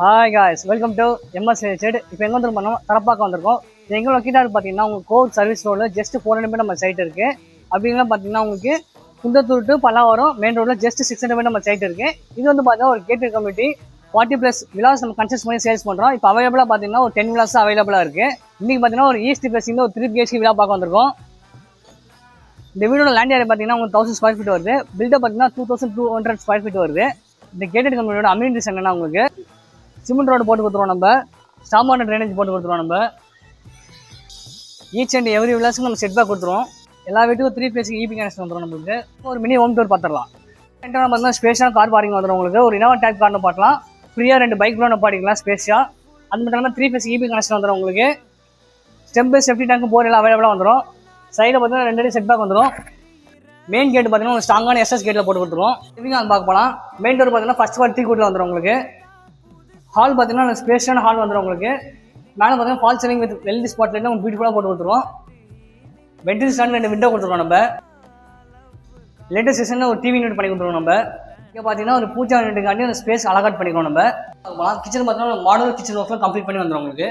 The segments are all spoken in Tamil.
Hi guys, welcome to MS related. இப்போ எங்கே வந்து பண்ணோம், தரப்பாக்க வந்திருக்கோம். எங்களோட கிட்ட பார்த்தீங்கன்னா உங்கள் கோர் சர்வீஸ் ரோடில் ஜஸ்ட் 400 மீட்டர் நம்ம சைட் இருக்குது. அப்படின்னா பார்த்தீங்கன்னா உங்களுக்கு குந்தத்தூர் டு பல்லாவரம் மெயின் ரோடில் ஜஸ்ட் 600 மீட்டர் நம்ம சைட் இருக்குது. இது வந்து பார்த்தீங்கன்னா ஒரு கேட்டட் கம்யூனிட்டி 40+ விலாஸ் நம்ம கன்ஸ்ட்ரக்ட் பண்ணி சேல்ஸ் பண்ணுறோம். இப்போ அவைலபிளாக பார்த்தீங்கன்னா ஒரு 10 விலாஸ் அவைலபிளாக இருக்குது. இன்றைக்கி பார்த்தீங்கன்னா ஒரு ஈஸ்ட் பிளஸில் ஒரு 3 BHK விழா பார்க்க வந்திருக்கோம். இந்த வீடோட லேண்ட் ஏரியா பார்த்தீங்கன்னா உங்களுக்கு 1000 ஸ்கொயர் ஃபீட் வருது. பில்டப் பார்த்தீங்கன்னா 2200 ஸ்கொயர் ஃபீட் வருது. இந்த கேட்டட் கம்யூனிட்டியோட அம்யூனிட்டிஸ் என்னன்னா உங்களுக்கு சிமெண்ட் ரோடு போட்டு கொடுத்துருவோம், நம்ம ஸ்டாம்பான ட்ரைனேஜ் போட்டு கொடுத்துருவோம், நம்ம ஈச் அண்ட் எவ்ரி விலாஸுக்கு நம்ம செட் பேக் கொடுத்துருவோம். எல்லா வீட்டுக்கும் 3 phase EB கனெக்ஷன் வந்துடும். நம்மளுக்கு ஒரு மினி ஹோம் டூர் பார்த்துடலாம். பார்த்தீங்கன்னா ஸ்பேஷியாக கார் பார்க்கிங் வந்துடும். உங்களுக்கு ஒரு இனோவா டைப் கார்னு பார்க்கலாம். ஃப்ரீயாக 2 பைக் கூட பாட்டிக்கலாம் ஸ்பேஷியாக. அது மட்டும் இல்லாமல் 3 phase EB கனெக்ஷன் வந்துடும். உங்களுக்கு step by safety tank bore எல்லாம் அவைலபிளாக வந்துடும். சைடில் பார்த்தீங்கன்னா 2 செட் பேக் வந்துடும். மெயின் கேட் பார்த்தீங்கன்னா ஒரு ஸ்ட்ராங்கான SS கேட்டில் போட்டு கொடுத்துருவோம். இதுவும் அது பார்க்க போகலாம். மெயின் டோர் பார்த்தீங்கன்னா ஃபர்ஸ்ட் பார்ட் 3 கூட்டில் வந்துடும். உங்களுக்கு ஹால் பார்த்தீங்கன்னா ஸ்பேஷியான ஹால் வந்துடும். உங்களுக்கு மேலே பார்த்தீங்கன்னா fall ceiling with LED spot light உங்களுக்கு பியூட்டிஃபுல்லாக போட்டு கொடுத்துருவோம். வென்டிலேஷன் ஸ்டாண்ட் 2 விண்டோ கொடுத்துருவோம். நம்ம லேட்டஸ்ட் சீசனில் ஒரு டிவி யூனிட் பண்ணி கொடுத்துருவோம். நம்ம இங்கே பார்த்தீங்கன்னா ஒரு பூஜா யூனிட்டுக்காண்டி ஒரு ஸ்பேஸ் அலகாட் பண்ணிக்கிறோம். நம்ம கிச்சன் பார்த்தீங்கன்னா மாடல் கிச்சன் ஒர்க்லாம் கம்ப்ளீட் பண்ணி வந்துடும். உங்களுக்கு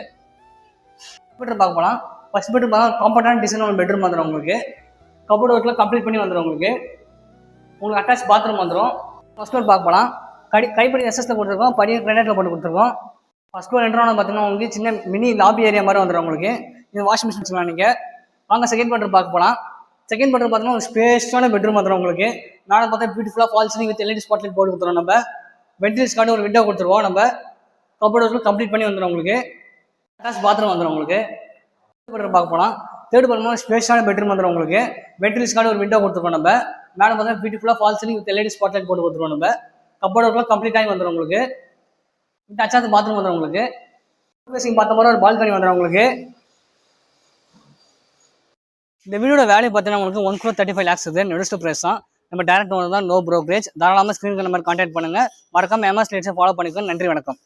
பெட்ரூம் பார்க்க போகலாம். ஃபர்ஸ்ட் பெட்ரூம் பார்த்தா காம்பவுண்டான டிசைன் ஒரு பெட்ரூம் வந்துடும். உங்களுக்கு கபோர்ட் ஒர்க்லாம் கம்ப்ளீட் பண்ணி வந்துடும். உங்களுக்கு அட்டாச் பாத்ரூம் வந்துடும். ஃபர்ஸ்ட் ஃப்ளோர் பார்க்க போகலாம். கைப்படி எஸ்எஸ்ல கொடுத்துருக்கோம், படி கிரானைட்ல போட்டு கொடுத்துருக்கோம். ஃபர்ஸ்ட் ஃப்ளோர் என்ட்ரோன்னு பார்த்தீங்கன்னா உங்களுக்கு சின்ன மினி லாபி ஏரியா மாதிரி வந்துடும். உங்களுக்கு இது வாஷிங் மிஷின் சொல்லலாம். நீங்கள் வாங்க செகண்ட் பெட்ரூம் பார்க்க போகலாம். செகண்ட் பெட்ரூம் பார்த்தீங்கன்னா ஒரு ஸ்பேஷியான பெட்ரூம் வந்துடும். உங்களுக்கு நாளை பார்த்தா பியூட்டிஃபுல்லாக fall ceiling with LED spot light போட்டு கொடுத்துருவோம். நம்ம வென்டிலேஷனுக்காண்டி ஒரு விண்டோ கொடுத்துருவோம். நம்ம கபோர்ட் ஒர்க் கம்ப்ளீட் பண்ணி வந்துடும். உங்களுக்கு அட்டாச் பாத்ரூம் வந்துடும். உங்களுக்கு பெட்ரூம் பார்க்க போகலாம். தேர்ட் பெட்ரூம் ஸ்பேஷியான பெட்ரூம் வந்துடும். உங்களுக்கு வென்டிலேஷனுக்காண்டி ஒரு விண்டோ கொடுத்துருவோம். நம்ம மேலே பார்த்தா பியூட்டிஃபுல்லாக fall ceiling with LED spot light போட்டு கொடுத்துருவோம். நம்ம கபோர்ட் ஒர்க்லாம் கம்ப்ளீட் ஆகி வந்துடும். உங்களுக்கு அட்டாச் பாத்ரூம் வந்துடும். உங்களுக்கு பார்த்த மாதிரி ஒரு பால்கனி வந்துடும். உங்களுக்கு இந்த வீடோட வேல்யூ பார்த்தீங்கன்னா உங்களுக்கு 1,35 lakhs இருக்குது. நெடுஸ்ட் ப்ரைஸ் தான். நம்ம டேரக்ட் ஓனர் தான், நோ ப்ரோக்கரேஜ். தாராளமாக ஸ்க்ரீனுக்கு நம்பர் கான்டாக்ட் பண்ணுங்கள். மறக்காம எம்எஸ் ரிலேட்டட் ஃபாலோ பண்ணிக்கோங்க. நன்றி, வணக்கம்.